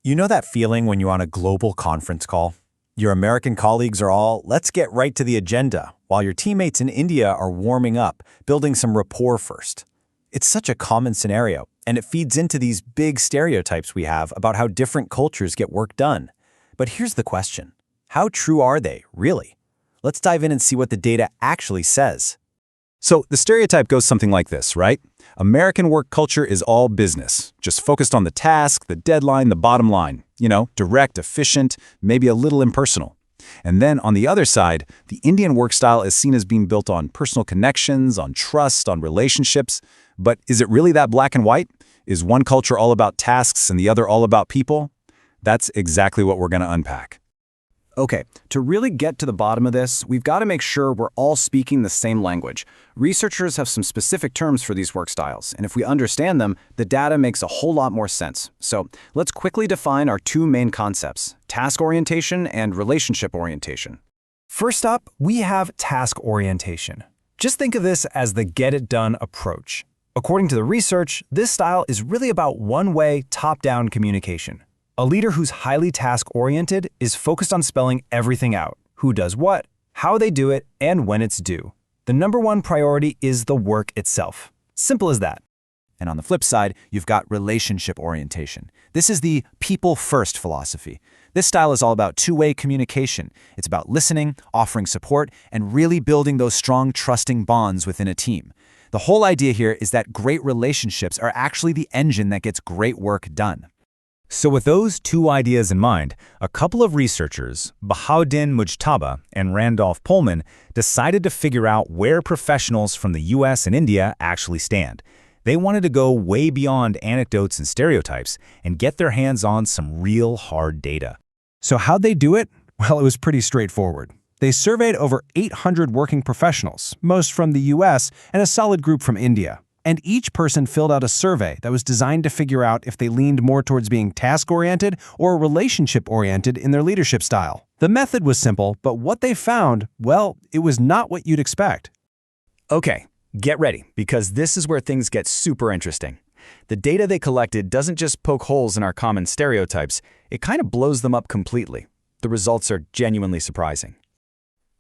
You know that feeling when you're on a global conference call? Your American colleagues are all, let's get right to the agenda, while your teammates in India are warming up, building some rapport first. It's such a common scenario, and it feeds into these big stereotypes we have about how different cultures get work done. But here's the question. How true are they, really? Let's dive in and see what the data actually says. So the stereotype goes something like this, right? American work culture is all business, just focused on the task, the deadline, the bottom line. Direct, efficient, maybe a little impersonal. And then on the other side, the Indian work style is seen as being built on personal connections, on trust, on relationships. But is it really that black and white? Is one culture all about tasks and the other all about people? That's exactly what we're going to unpack. Okay, to really get to the bottom of this, we've got to make sure we're all speaking the same language. Researchers have some specific terms for these work styles, and if we understand them, the data makes a whole lot more sense. So let's quickly define our two main concepts, task orientation and relationship orientation. First up, we have task orientation. Just think of this as the get-it-done approach. According to the research, this style is really about one-way, top-down communication. A leader who's highly task-oriented is focused on spelling everything out, who does what, how they do it, and when it's due. The number one priority is the work itself. Simple as that. And on the flip side, you've got relationship orientation. This is the people-first philosophy. This style is all about two-way communication. It's about listening, offering support, and really building those strong, trusting bonds within a team. The whole idea here is that great relationships are actually the engine that gets great work done. So with those two ideas in mind, a couple of researchers, Bahaudin, Mujtaba, and Randolph Pohlman, decided to figure out where professionals from the US and India actually stand. They wanted to go way beyond anecdotes and stereotypes and get their hands on some real hard data. So how'd they do it? Well, it was pretty straightforward. They surveyed over 800 working professionals, most from the US and a solid group from India. And each person filled out a survey that was designed to figure out if they leaned more towards being task-oriented or relationship-oriented in their leadership style. The method was simple, but what they found, well, it was not what you'd expect. Okay, get ready, because this is where things get super interesting. The data they collected doesn't just poke holes in our common stereotypes, it kind of blows them up completely. The results are genuinely surprising.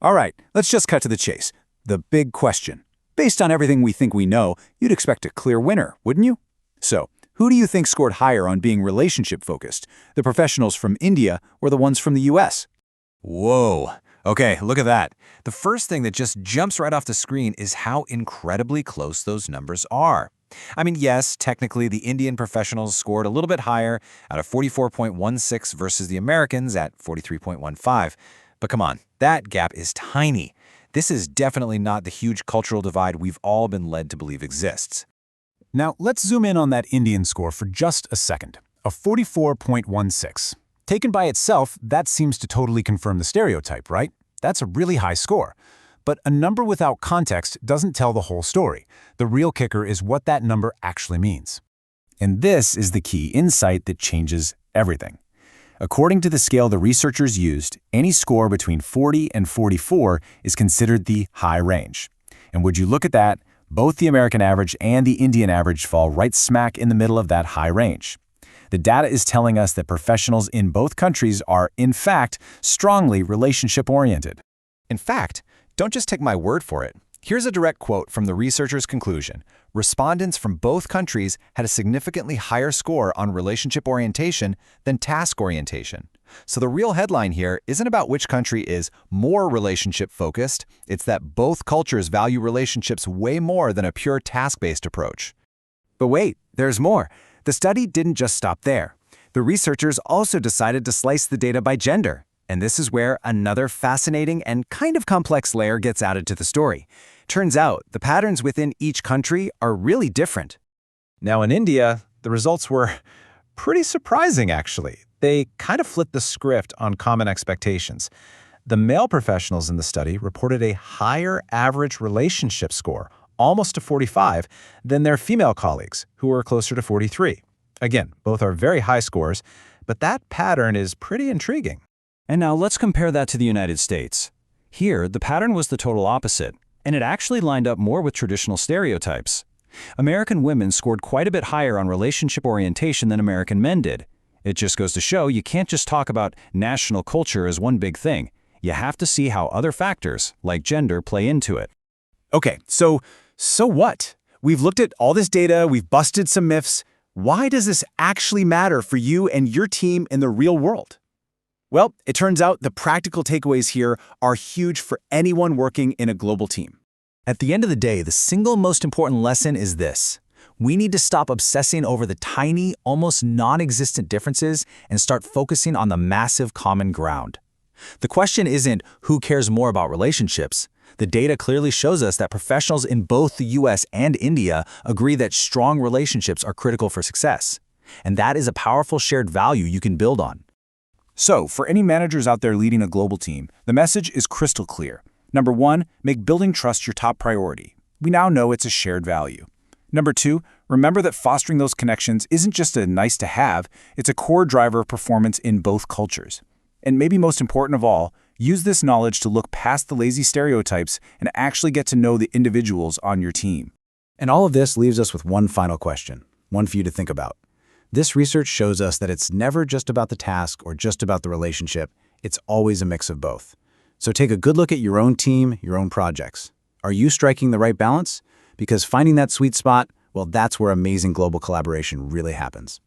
All right, let's just cut to the chase. The big question. Based on everything we think we know, you'd expect a clear winner, wouldn't you? So, who do you think scored higher on being relationship-focused? The professionals from India or the ones from the US? Whoa. Okay, look at that. The first thing that just jumps right off the screen is how incredibly close those numbers are. I mean, yes, technically the Indian professionals scored a little bit higher at a 44.16 versus the Americans at 43.15. But come on, that gap is tiny. This is definitely not the huge cultural divide we've all been led to believe exists. Now, let's zoom in on that Indian score for just a second, a 44.16. Taken by itself, that seems to totally confirm the stereotype, right? That's a really high score. But a number without context doesn't tell the whole story. The real kicker is what that number actually means. And this is the key insight that changes everything. According to the scale the researchers used, any score between 40 and 44 is considered the high range. And would you look at that, both the American average and the Indian average fall right smack in the middle of that high range. The data is telling us that professionals in both countries are, in fact, strongly relationship-oriented. In fact, don't just take my word for it. Here's a direct quote from the researchers' conclusion. Respondents from both countries had a significantly higher score on relationship orientation than task orientation. So the real headline here isn't about which country is more relationship-focused, it's that both cultures value relationships way more than a pure task-based approach. But wait, there's more. The study didn't just stop there. The researchers also decided to slice the data by gender. And this is where another fascinating and kind of complex layer gets added to the story. Turns out, the patterns within each country are really different. Now in India, the results were pretty surprising, actually. They kind of flipped the script on common expectations. The male professionals in the study reported a higher average relationship score, almost to 45, than their female colleagues, who were closer to 43. Again, both are very high scores, but that pattern is pretty intriguing. And now let's compare that to the United States. Here, the pattern was the total opposite, and it actually lined up more with traditional stereotypes. American women scored quite a bit higher on relationship orientation than American men did. It just goes to show you can't just talk about national culture as one big thing. You have to see how other factors, like gender, play into it. Okay, so what? We've looked at all this data, we've busted some myths. Why does this actually matter for you and your team in the real world? Well, it turns out the practical takeaways here are huge for anyone working in a global team. At the end of the day, the single most important lesson is this. We need to stop obsessing over the tiny, almost non-existent differences and start focusing on the massive common ground. The question isn't who cares more about relationships. The data clearly shows us that professionals in both the US and India agree that strong relationships are critical for success. And that is a powerful shared value you can build on. So, for any managers out there leading a global team, the message is crystal clear. Number 1, make building trust your top priority. We now know it's a shared value. Number 2, remember that fostering those connections isn't just a nice to have, it's a core driver of performance in both cultures. And maybe most important of all, use this knowledge to look past the lazy stereotypes and actually get to know the individuals on your team. And all of this leaves us with one final question, one for you to think about. This research shows us that it's never just about the task or just about the relationship. It's always a mix of both. So take a good look at your own team, your own projects. Are you striking the right balance? Because finding that sweet spot, well, that's where amazing global collaboration really happens.